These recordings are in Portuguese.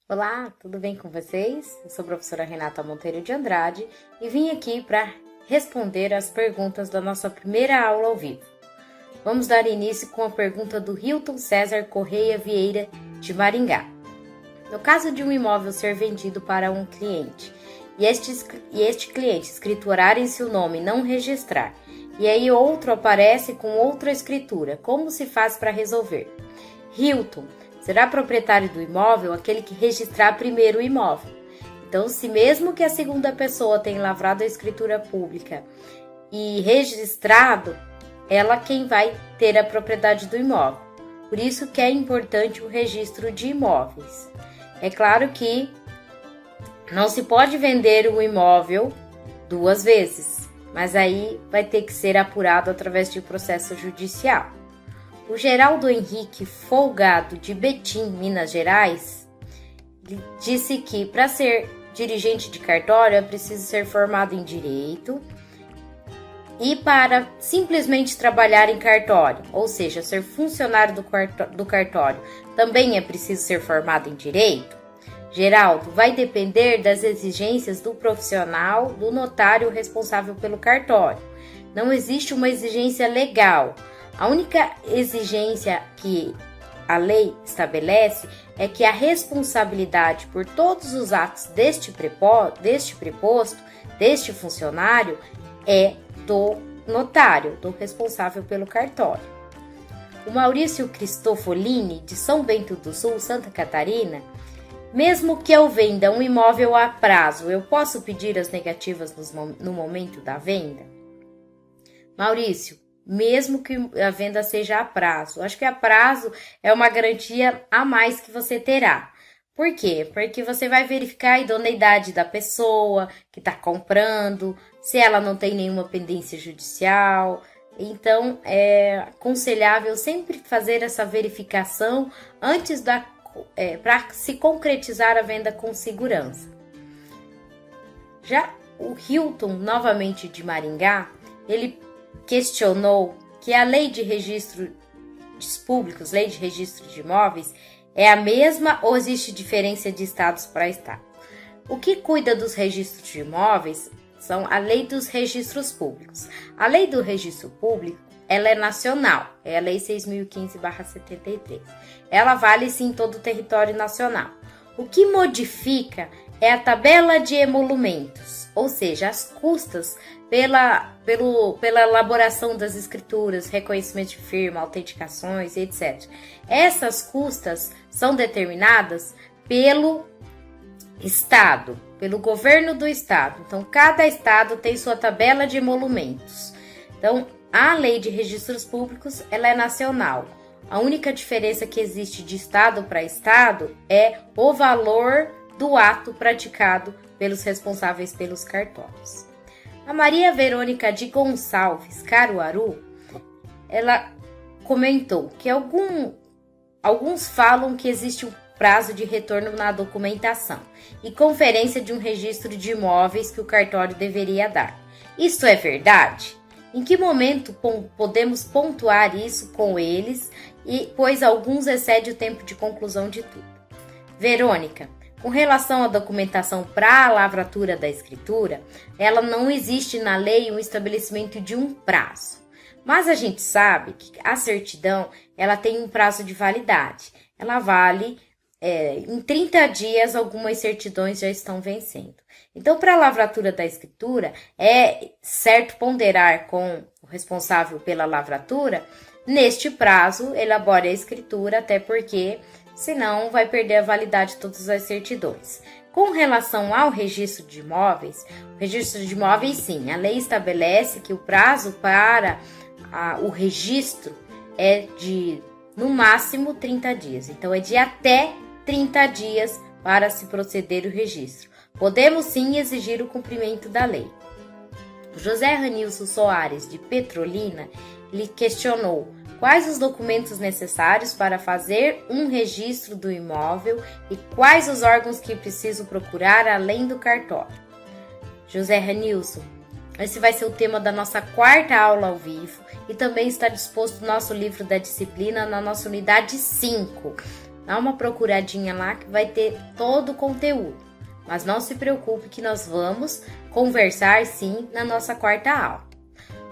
Olá, tudo bem com vocês? Eu sou a professora Renata Monteiro de Andrade e vim aqui para responder as perguntas da nossa primeira aula ao vivo. Vamos dar início com a pergunta do Hilton César Correia Vieira de Maringá. No caso de um imóvel ser vendido para um cliente e este cliente escriturar em seu nome e não registrar, e aí outro aparece com outra escritura, como se faz para resolver? Hilton, será proprietário do imóvel aquele que registrar primeiro o imóvel. Então, se mesmo que a segunda pessoa tenha lavrado a escritura pública e registrado, ela quem vai ter a propriedade do imóvel. Por isso que é importante o registro de imóveis. É claro que não se pode vender o imóvel duas vezes, mas aí vai ter que ser apurado através de processo judicial. O Geraldo Henrique Folgado, de Betim, Minas Gerais, disse que para ser dirigente de cartório é preciso ser formado em direito e para simplesmente trabalhar em cartório, ou seja, ser funcionário do cartório, também é preciso ser formado em direito? Geraldo, vai depender das exigências do profissional, do notário responsável pelo cartório. Não existe uma exigência legal. A única exigência que a lei estabelece é que a responsabilidade por todos os atos deste preposto, deste funcionário, é do notário, do responsável pelo cartório. O Maurício Cristofolini, de São Bento do Sul, Santa Catarina, mesmo que eu venda um imóvel a prazo, eu posso pedir as negativas no momento da venda? Maurício, mesmo que a venda seja a prazo. Acho que a prazo é uma garantia a mais que você terá. Por quê? Porque você vai verificar a idoneidade da pessoa que está comprando, se ela não tem nenhuma pendência judicial. Então, é aconselhável sempre fazer essa verificação antes para se concretizar a venda com segurança. Já o Hilton, novamente de Maringá, ele questionou que a lei de registros públicos, lei de registro de imóveis, é a mesma ou existe diferença de estados para estado? O que cuida dos registros de imóveis são a lei dos registros públicos. A lei do registro público, ela é nacional, é a lei 6.015/73. Ela vale sim em todo o território nacional. O que modifica é a tabela de emolumentos, ou seja, as custas pela elaboração das escrituras, reconhecimento de firma, autenticações, etc. Essas custas são determinadas pelo Estado, pelo governo do Estado. Então, cada Estado tem sua tabela de emolumentos. Então, a lei de registros públicos, ela é nacional. A única diferença que existe de Estado para Estado é o valor do ato praticado pelos responsáveis pelos cartórios. A Maria Verônica de Gonçalves, Caruaru, ela comentou que alguns falam que existe um prazo de retorno na documentação e conferência de um registro de imóveis que o cartório deveria dar. Isso é verdade? Em que momento podemos pontuar isso com eles, pois alguns excedem o tempo de conclusão de tudo? Verônica, com relação à documentação para a lavratura da escritura, ela não existe na lei um estabelecimento de um prazo. Mas a gente sabe que a certidão ela tem um prazo de validade. Ela vale em 30 dias, algumas certidões já estão vencendo. Então, para a lavratura da escritura, é certo ponderar com o responsável pela lavratura, neste prazo, elabore a escritura, até porque senão vai perder a validade de todas as certidões. Com relação ao registro de imóveis, o registro de imóveis sim, a lei estabelece que o prazo para o registro é de, no máximo, 30 dias. Então, é de até 30 dias para se proceder o registro. Podemos sim exigir o cumprimento da lei. José Ranilson Soares, de Petrolina, lhe questionou quais os documentos necessários para fazer um registro do imóvel e quais os órgãos que preciso procurar além do cartório. José Ranilson, esse vai ser o tema da nossa quarta aula ao vivo e também está disposto o nosso livro da disciplina na nossa unidade 5. Dá uma procuradinha lá que vai ter todo o conteúdo. Mas não se preocupe que nós vamos conversar sim na nossa quarta aula.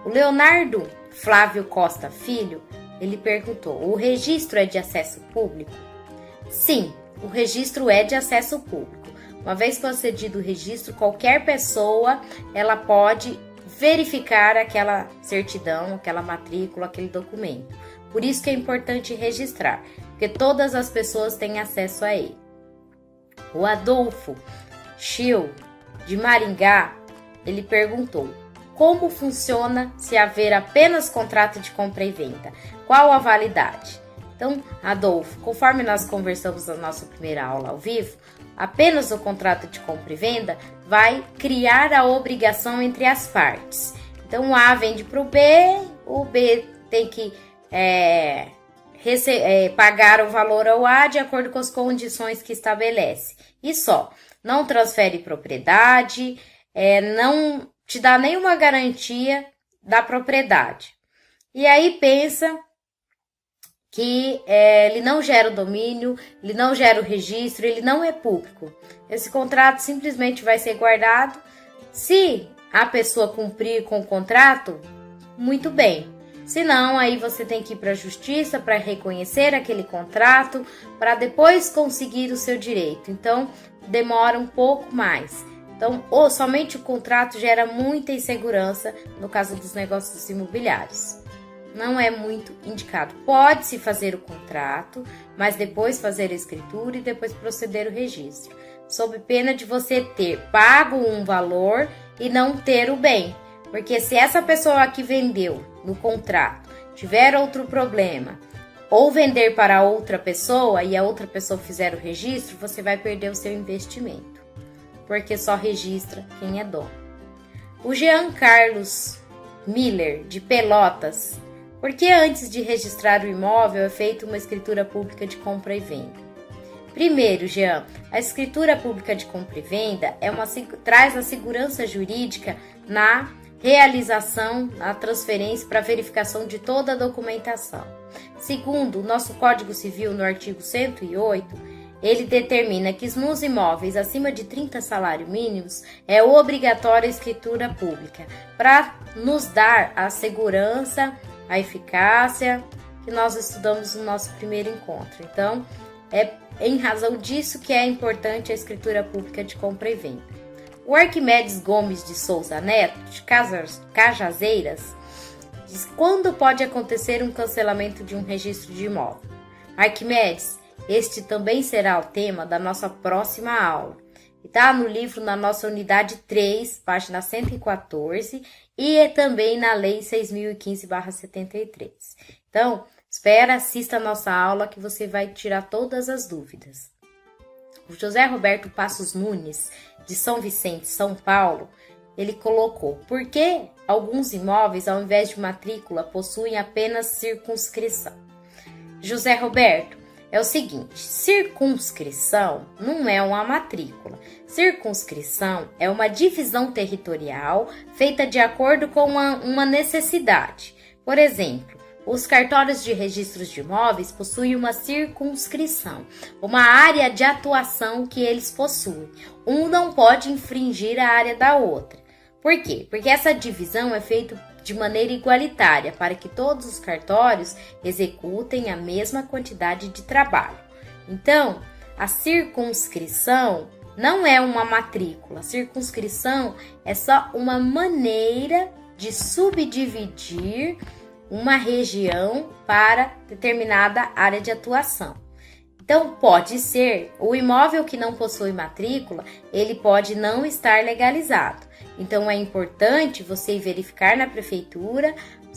O Leonardo Flávio Costa Filho, ele perguntou: o registro é de acesso público? Sim, o registro é de acesso público. Uma vez concedido o registro, qualquer pessoa ela pode verificar aquela certidão, aquela matrícula, aquele documento. Por isso que é importante registrar, porque todas as pessoas têm acesso a ele. O Adolfo Schill, de Maringá, ele perguntou: como funciona se haver apenas contrato de compra e venda? Qual a validade? Então, Adolfo, conforme nós conversamos na nossa primeira aula ao vivo, apenas o contrato de compra e venda vai criar a obrigação entre as partes. Então, o A vende para o B, o B tem que pagar o valor ao A de acordo com as condições que estabelece. E só, não transfere propriedade, não te dá nenhuma garantia da propriedade. E aí pensa que ele não gera o domínio, ele não gera o registro, ele não é público. Esse contrato simplesmente vai ser guardado. Se a pessoa cumprir com o contrato, muito bem. Se não, aí você tem que ir para a justiça para reconhecer aquele contrato, para depois conseguir o seu direito. Então, demora um pouco mais. Então, somente o contrato gera muita insegurança no caso dos negócios imobiliários. Não é muito indicado. Pode-se fazer o contrato, mas depois fazer a escritura e depois proceder o registro, sob pena de você ter pago um valor e não ter o bem. Porque se essa pessoa que vendeu no contrato tiver outro problema, ou vender para outra pessoa e a outra pessoa fizer o registro, você vai perder o seu investimento, porque só registra quem é dono. O Jean Carlos Miller, de Pelotas: por que antes de registrar o imóvel é feita uma escritura pública de compra e venda? Primeiro, Jean, a escritura pública de compra e venda traz a segurança jurídica na realização, na transferência para verificação de toda a documentação. Segundo, o nosso Código Civil, no artigo 108, ele determina que nos imóveis acima de 30 salários mínimos é obrigatória a escritura pública para nos dar a segurança, a eficácia que nós estudamos no nosso primeiro encontro. Então, é em razão disso que é importante a escritura pública de compra e venda. O Arquimedes Gomes de Souza Neto, de Cajazeiras, diz: quando pode acontecer um cancelamento de um registro de imóvel? Arquimedes, este também será o tema da nossa próxima aula. Está no livro, na nossa unidade 3, página 114, e também na Lei 6.015/73. Então, assista a nossa aula que você vai tirar todas as dúvidas. O José Roberto Passos Nunes, de São Vicente, São Paulo, ele colocou: por que alguns imóveis, ao invés de matrícula, possuem apenas circunscrição? José Roberto, é o seguinte: circunscrição não é uma matrícula. Circunscrição é uma divisão territorial feita de acordo com uma necessidade. Por exemplo, os cartórios de registros de imóveis possuem uma circunscrição, uma área de atuação que eles possuem. Um não pode infringir a área da outra. Por quê? Porque essa divisão é feita de maneira igualitária para que todos os cartórios executem a mesma quantidade de trabalho. Então, a circunscrição não é uma matrícula. A circunscrição é só uma maneira de subdividir uma região para determinada área de atuação. Então, pode ser, o imóvel que não possui matrícula, ele pode não estar legalizado. Então, é importante você verificar na prefeitura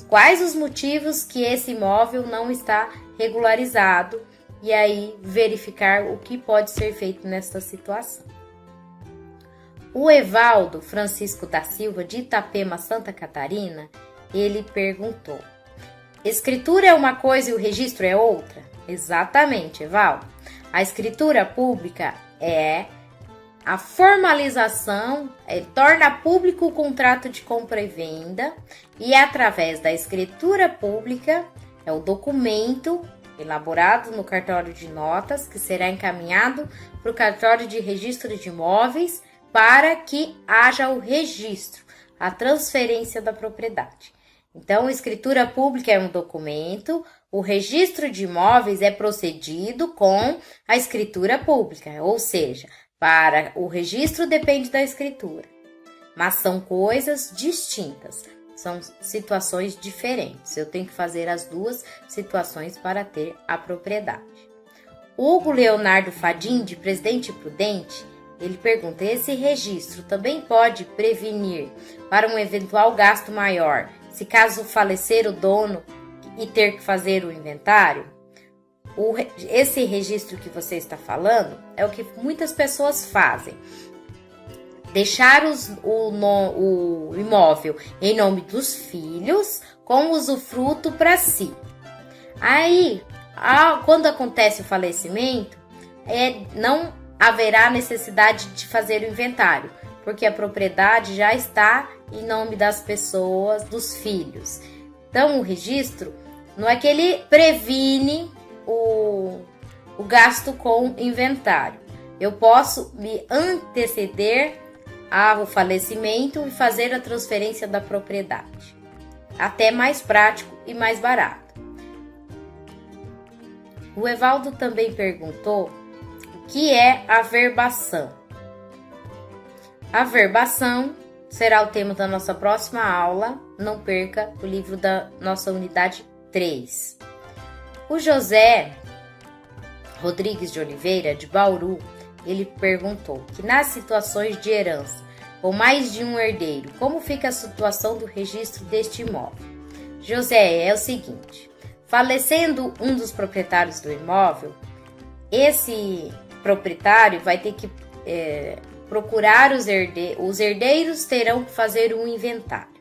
quais os motivos que esse imóvel não está regularizado e aí verificar o que pode ser feito nesta situação. O Evaldo Francisco da Silva, de Itapema, Santa Catarina, ele perguntou: escritura é uma coisa e o registro é outra? Exatamente, Evaldo. A escritura pública é a formalização, torna público o contrato de compra e venda, e através da escritura pública, é o documento elaborado no cartório de notas, que será encaminhado para o cartório de registro de imóveis para que haja o registro, a transferência da propriedade. Então, a escritura pública é um documento, o registro de imóveis é procedido com a escritura pública, ou seja, para o registro depende da escritura, mas são coisas distintas, são situações diferentes. Eu tenho que fazer as duas situações para ter a propriedade. Hugo Leonardo Fadim, de Presidente Prudente, ele pergunta: esse registro também pode prevenir para um eventual gasto maior, se caso falecer o dono e ter que fazer o inventário? Esse registro que você está falando é o que muitas pessoas fazem. Deixar o imóvel em nome dos filhos com usufruto para si. Aí, quando acontece o falecimento, não haverá necessidade de fazer o inventário, porque a propriedade já está em nome das pessoas, dos filhos. Então, o registro não é que ele previne o gasto com inventário. Eu posso me anteceder ao falecimento e fazer a transferência da propriedade. Até mais prático e mais barato. O Evaldo também perguntou o que é averbação. Averbação será o tema da nossa próxima aula. Não perca o livro da nossa unidade 3. O José Rodrigues de Oliveira, de Bauru, ele perguntou que nas situações de herança com mais de um herdeiro, como fica a situação do registro deste imóvel? José, é o seguinte: falecendo um dos proprietários do imóvel, esse proprietário vai ter que procurar os herdeiros terão que fazer um inventário.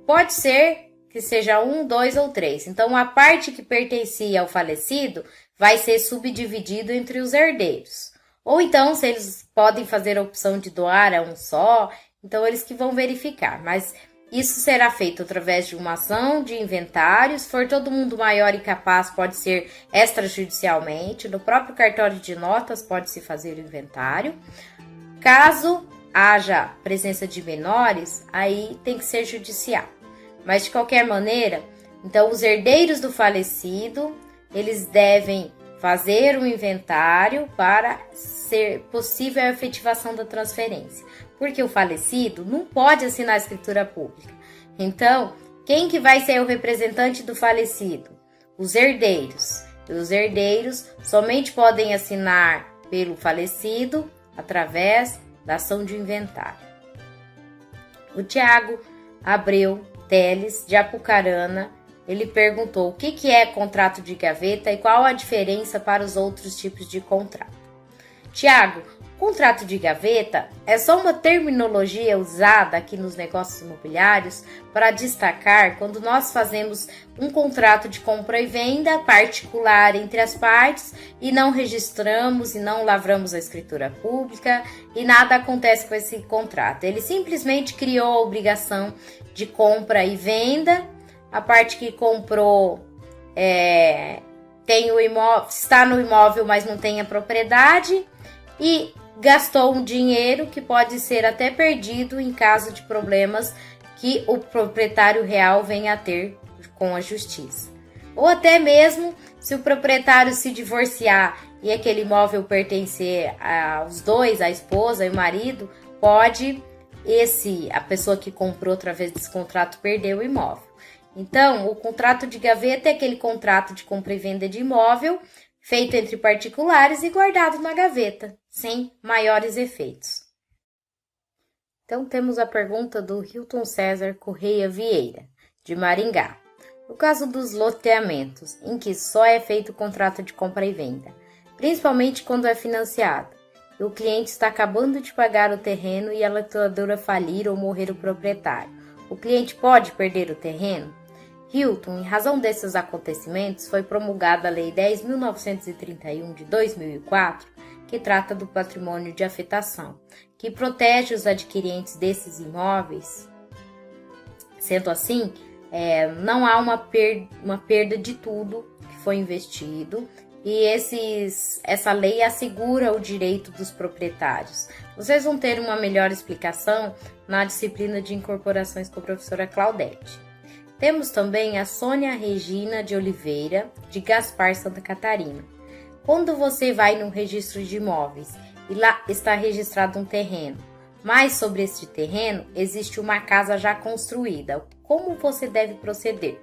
Pode ser que seja 1, 2 ou 3. Então, a parte que pertencia ao falecido vai ser subdividido entre os herdeiros. Ou então, se eles podem fazer a opção de doar a um só, então eles que vão verificar. Mas isso será feito através de uma ação de inventário. Se for todo mundo maior e capaz, pode ser extrajudicialmente. No próprio cartório de notas pode-se fazer o inventário. Caso haja presença de menores, aí tem que ser judicial. Mas, de qualquer maneira, então, os herdeiros do falecido, eles devem fazer um inventário para ser possível a efetivação da transferência. Porque o falecido não pode assinar a escritura pública. Então, quem que vai ser o representante do falecido? Os herdeiros. E os herdeiros somente podem assinar pelo falecido através da ação de inventário. O Tiago Abreu Teles, de Apucarana, ele perguntou o que é contrato de gaveta e qual a diferença para os outros tipos de contrato. Tiago, contrato de gaveta é só uma terminologia usada aqui nos negócios imobiliários para destacar quando nós fazemos um contrato de compra e venda particular entre as partes e não registramos e não lavramos a escritura pública e nada acontece com esse contrato. Ele simplesmente criou a obrigação de compra e venda. A parte que comprou tem o imóvel, está no imóvel, mas não tem a propriedade e gastou um dinheiro que pode ser até perdido em caso de problemas que o proprietário real venha a ter com a justiça. Ou até mesmo se o proprietário se divorciar e aquele imóvel pertencer aos dois, a esposa e o marido, pode a pessoa que comprou através desse contrato perder o imóvel. Então, o contrato de gaveta é aquele contrato de compra e venda de imóvel feito entre particulares e guardado na gaveta, sem maiores efeitos. Então, temos a pergunta do Hilton César Correia Vieira, de Maringá. No caso dos loteamentos, em que só é feito o contrato de compra e venda, principalmente quando é financiado, e o cliente está acabando de pagar o terreno e a locadora falir ou morrer o proprietário, o cliente pode perder o terreno? Hilton, em razão desses acontecimentos, foi promulgada a Lei 10.931 de 2004, que trata do patrimônio de afetação, que protege os adquirentes desses imóveis. Sendo assim, não há uma perda de tudo que foi investido. E essa lei assegura o direito dos proprietários. Vocês vão ter uma melhor explicação na disciplina de incorporações com a professora Claudete. Temos também a Sônia Regina de Oliveira, de Gaspar, Santa Catarina. Quando você vai no registro de imóveis e lá está registrado um terreno, mas sobre este terreno existe uma casa já construída, como você deve proceder?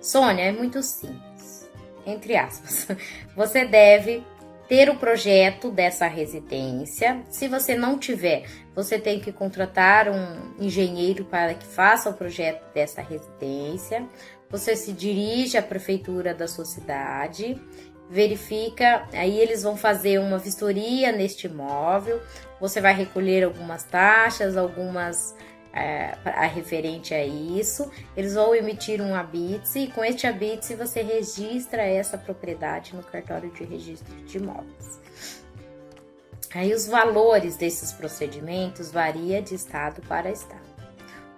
Sônia, é muito simples, entre aspas. Você deve ter o projeto dessa residência. Se você não tiver, você tem que contratar um engenheiro para que faça o projeto dessa residência. Você se dirige à prefeitura da sua cidade, verifica, aí eles vão fazer uma vistoria neste imóvel, você vai recolher algumas taxas, referente a isso, eles vão emitir um habite e com este habite você registra essa propriedade no cartório de registro de imóveis. Aí os valores desses procedimentos variam de estado para estado.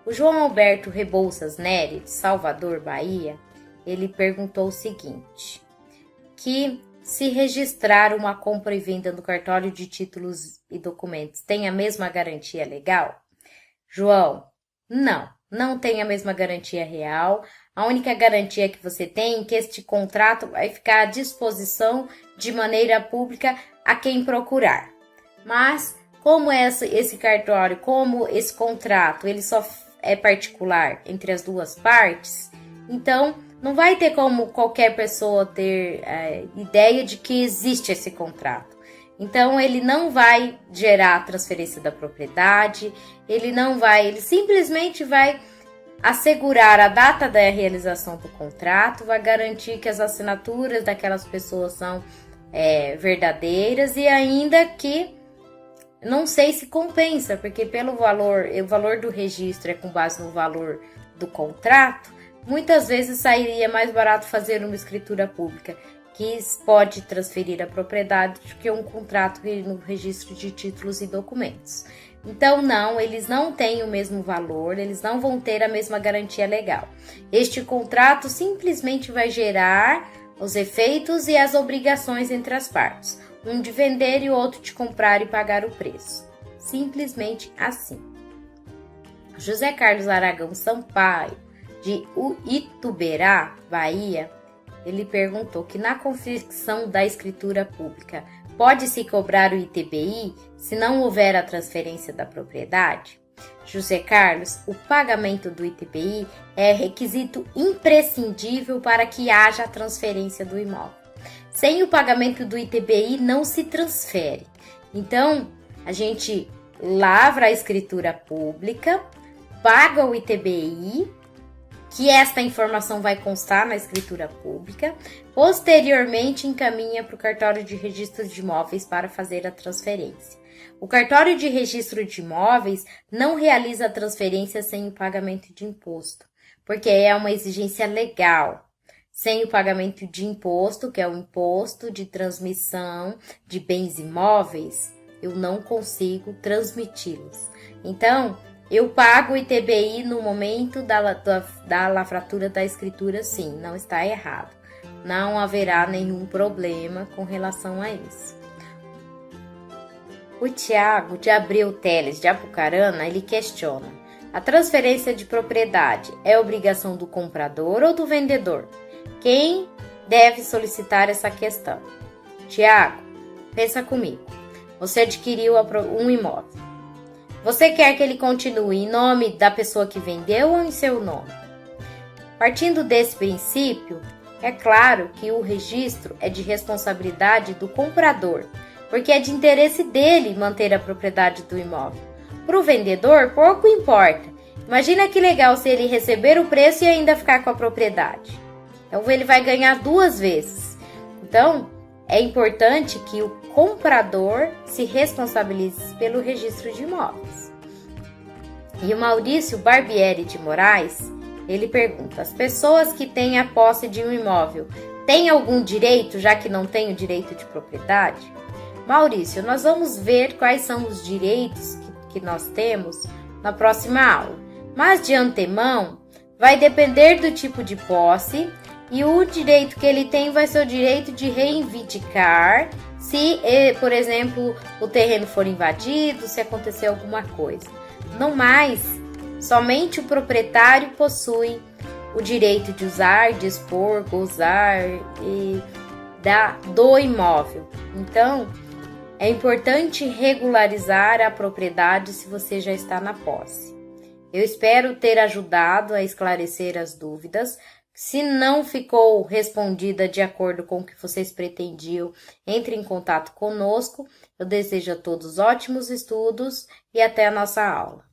O João Alberto Rebouças Nery, de Salvador, Bahia, ele perguntou o seguinte, que se registrar uma compra e venda no cartório de títulos e documentos tem a mesma garantia legal? João, não tem a mesma garantia real. A única garantia que você tem é que este contrato vai ficar à disposição de maneira pública a quem procurar. Mas, como esse cartório, como esse contrato, ele só é particular entre as duas partes, então não vai ter como qualquer pessoa ter ideia de que existe esse contrato. Então, ele não vai gerar a transferência da propriedade, ele simplesmente vai assegurar a data da realização do contrato, vai garantir que as assinaturas daquelas pessoas são verdadeiras e ainda que não sei se compensa, porque pelo valor, o valor do registro é com base no valor do contrato, muitas vezes sairia mais barato fazer uma escritura pública, que pode transferir a propriedade do que um contrato no registro de títulos e documentos. Então, eles não têm o mesmo valor, eles não vão ter a mesma garantia legal. Este contrato simplesmente vai gerar os efeitos e as obrigações entre as partes, um de vender e o outro de comprar e pagar o preço. Simplesmente assim. José Carlos Aragão Sampaio, de Ituberá, Bahia, ele perguntou que na confecção da escritura pública pode-se cobrar o ITBI se não houver a transferência da propriedade? José Carlos, o pagamento do ITBI é requisito imprescindível para que haja a transferência do imóvel. Sem o pagamento do ITBI não se transfere. Então, a gente lavra a escritura pública, paga o ITBI, que esta informação vai constar na escritura pública, posteriormente encaminha para o cartório de registro de imóveis para fazer a transferência. O cartório de registro de imóveis não realiza a transferência sem o pagamento de imposto, porque é uma exigência legal. Sem o pagamento de imposto, que é o imposto de transmissão de bens imóveis, eu não consigo transmiti-los. Então, eu pago o ITBI no momento da lavratura da escritura, sim, não está errado. Não haverá nenhum problema com relação a isso. O Tiago de Abreu Teles, de Apucarana, ele questiona: a transferência de propriedade é obrigação do comprador ou do vendedor? Quem deve solicitar essa questão? Tiago, pensa comigo. Você adquiriu um imóvel. Você quer que ele continue em nome da pessoa que vendeu ou em seu nome? Partindo desse princípio, é claro que o registro é de responsabilidade do comprador, porque é de interesse dele manter a propriedade do imóvel. Para o vendedor, pouco importa. Imagina que legal se ele receber o preço e ainda ficar com a propriedade. Então, ele vai ganhar duas vezes. Então, é importante que o comprador se responsabilize pelo registro de imóveis. E o Maurício Barbieri de Moraes, ele pergunta: as pessoas que têm a posse de um imóvel têm algum direito, já que não têm o direito de propriedade? Maurício, nós vamos ver quais são os direitos que nós temos na próxima aula. Mas de antemão, vai depender do tipo de posse e o direito que ele tem vai ser o direito de reivindicar se, por exemplo, o terreno for invadido, se acontecer alguma coisa. No mais, somente o proprietário possui o direito de usar, dispor, gozar e do imóvel. Então, é importante regularizar a propriedade se você já está na posse. Eu espero ter ajudado a esclarecer as dúvidas. Se não ficou respondida de acordo com o que vocês pretendiam, entre em contato conosco. Eu desejo a todos ótimos estudos e até a nossa aula.